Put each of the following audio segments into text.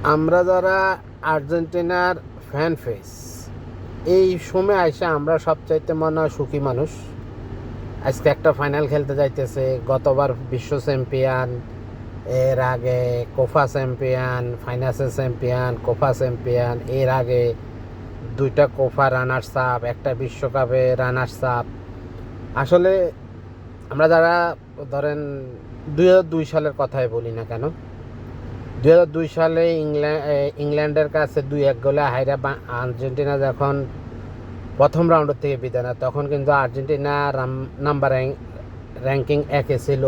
আমরা যারা আর্জেন্টিনার ফ্যান ফেস এই সময় আইসা আমরা সবচাইতে মনে হয় সুখী মানুষ। আজকে একটা ফাইনাল খেলতে যাইতেছে, গতবার বিশ্ব চ্যাম্পিয়ন, এর আগে কোফা চ্যাম্পিয়ন, ফাইন্যান্সের চ্যাম্পিয়ন, কোফা চ্যাম্পিয়ন, এর আগে দুইটা কোফা রানার্স আপ, একটা বিশ্বকাপে রানার্স আপ। আসলে আমরা যারা ধরেন 2002 সালের কথাই বলি না কেন, 2002 সালে ইংল্যান্ডের কাছে 2-1 গোলে হাইরা আর্জেন্টিনা যখন প্রথম রাউন্ডের থেকে বিদায় নেয়, তখন কিন্তু আর্জেন্টিনা নাম্বার র্যাঙ্কিং 1-এ ছিল,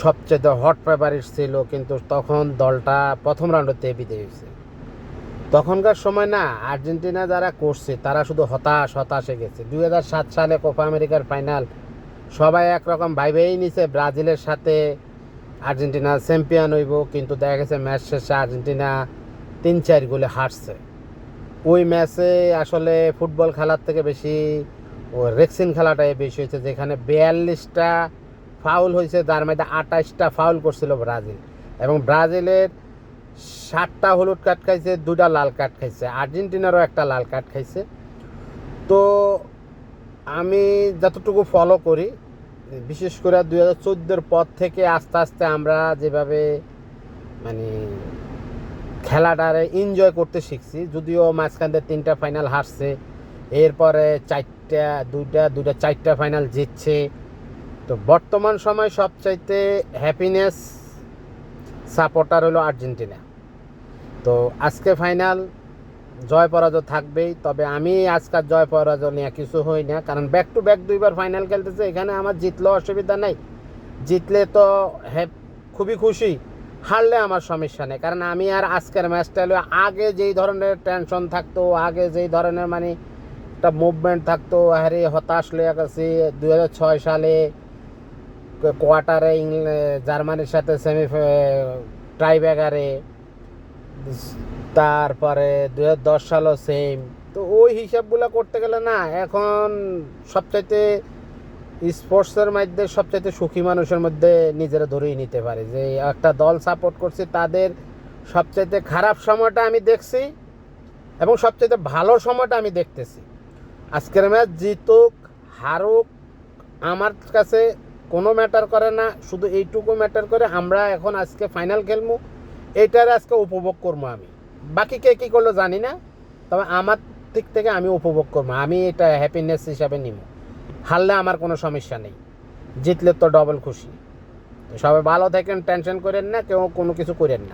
সবচেয়ে হট ফেভারিট ছিল, কিন্তু তখন দলটা প্রথম রাউন্ডের থেকে বিদায় হয়েছে। তখনকার সময় না, আর্জেন্টিনা যারা করছে তারা শুধু হতাশে গেছে। 2007 সালে কোপা আমেরিকার ফাইনাল সবাই একরকম ভাইবেই নিছে ব্রাজিলের সাথে আর্জেন্টিনা চ্যাম্পিয়ন হইব, কিন্তু দেখা গেছে ম্যাচ শেষে আর্জেন্টিনা 3-4 গোলে হারছে। ওই ম্যাচে আসলে ফুটবল খেলার থেকে বেশি রেক্সিন খেলাটাই বেশি হয়েছে, যেখানে 42টা ফাউল হয়েছে, যার মধ্যে 28টা ফাউল করছিল ব্রাজিল, এবং ব্রাজিলের 7টা হলুদ কার্ড খাইছে, 2টা লাল কার্ড খাইছে, আর্জেন্টিনারও একটা লাল কার্ড খাইছে। তো আমি যতটুকু ফলো করি, বিশেষ করে 2014-এর পর থেকে আস্তে আস্তে আমরা যেভাবে মানে খেলাটারে এনজয় করতে শিখছি, যদিও মাঝখানে 3টা ফাইনাল হারছে, এরপরে 4টা ফাইনাল জিতছে। তো বর্তমান সময় সবচাইতে হ্যাপিনেস সাপোর্টার হলো আর্জেন্টিনা। তো আজকে ফাইনাল, জয় পরাজয় থাকবেই, তবে আমি আজকাল জয় পরাজয় নিয়ে কিছু হই না, কারণ ব্যাক টু ব্যাক 2বার ফাইনাল খেলতেছে, এখানে আমার জিতলেও অসুবিধা নেই, জিতলে তো খুবই খুশি, হারলে আমার সমস্যা নেই। কারণ আমি আর আজকের ম্যাচটা হলো, আগে যেই ধরনের টেনশন থাকতো, আগে যেই ধরনের মানে একটা মুভমেন্ট থাকতো, আরে হতাশ লইয়া গেছি 2006 সালে কোয়ার্টারে জার্মানির সাথে টাইব্রেকারে, তারপরে 2010 সালও সেম। তো ওই হিসাবগুলো করতে গেলে না, এখন সবচাইতে স্পোর্টসের মধ্যে সবচাইতে সুখী মানুষের মধ্যে নিজেরা ধরেই নিতে পারে, যে একটা দল সাপোর্ট করছি, তাদের সবচাইতে খারাপ সময়টা আমি দেখছি এবং সবচাইতে ভালো সময়টা আমি দেখতেছি। আজকের ম্যাচ জিতুক হারুক আমার কাছে কোনো ম্যাটার করে না, শুধু এইটুকু ম্যাটার করে আমরা এখন আজকে ফাইনাল খেলবো, এইটার আজকে উপভোগ করবো। আমি বাকি কে কী করলো জানি না, তবে আমার দিক থেকে আমি উপভোগ করবো, আমি এটা হ্যাপিনেস হিসাবে নিব। হারলে আমার কোনো সমস্যা নেই, জিতলে তো ডবল খুশি। তো সবাই ভালো থাকেন, টেনশন করেন না, কেউ কোনো কিছু করেন না।